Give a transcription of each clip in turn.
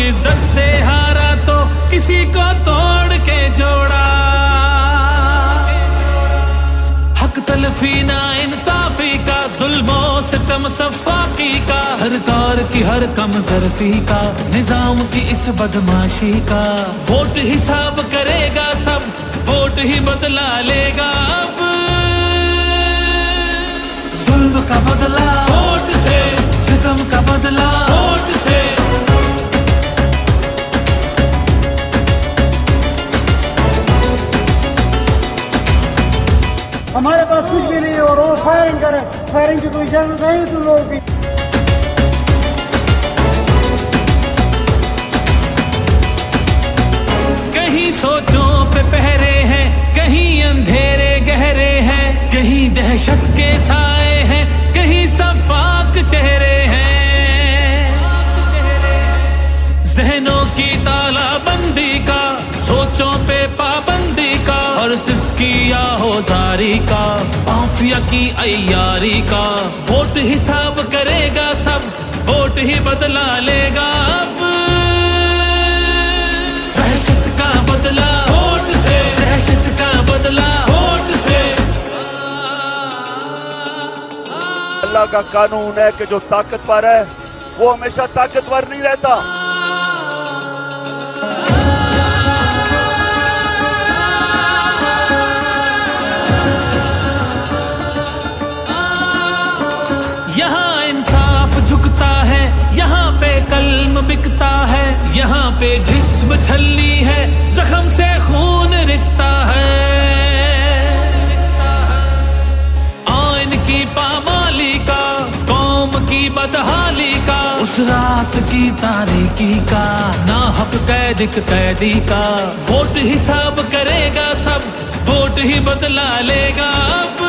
इज्जत से हारा तो किसी को तोड़ के जोड़ा। हक तलफी ना इंसाफी का, जुल्मो सितम सफाकी का, सरकार की हर कम ज़रफ़ी का, निजाम की इस बदमाशी का। वोट हिसाब करेगा सब, वोट ही बदला लेगा अब। जुल्म का बदला वोट से, सितम का बदला वोट से। हमारे पास कुछ भी नहीं है और वो फायरिंग करे, फायरिंग की कोई इजाजत नहीं तुम लोगों की। कहीं सोचों पे पहरे हैं, कहीं अंधेरे गहरे हैं, कहीं दहशत के साए हैं, कहीं सफाक चेहरे हैं। जहनों की तालाबंदी का, सोचों पे पाबंदी का, हर सिसकी आहोजारी का, माफिया की अय्यारी का। वोट हिसाब करेगा सब, वोट ही बदला लेगा अब। दहशत का बदला वोट से, दहशत का बदला वोट से। अल्लाह का कानून है कि जो ताकतवर है वो हमेशा ताकतवर नहीं रहता। यहाँ इंसाफ झुकता है, यहाँ पे कल्म बिकता है, यहाँ पे जिस्म छलनी है, जख्म से खून रिश्ता है। आइन की पामाली का, कौम की बदहाली का, उस रात की तारीकी का, ना हक कैदी का। वोट हिसाब करेगा सब, वोट ही बदला लेगा अब।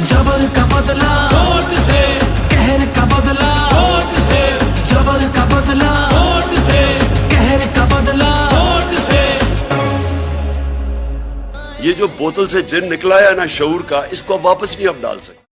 जबर का बदला वोट से, कहर का बदला वोट से, जबर का बदला वोट से, कहर का बदला वोट से। ये जो बोतल से जिन निकला है ना शऊर का, इसको आप वापस नहीं आप डाल सकते।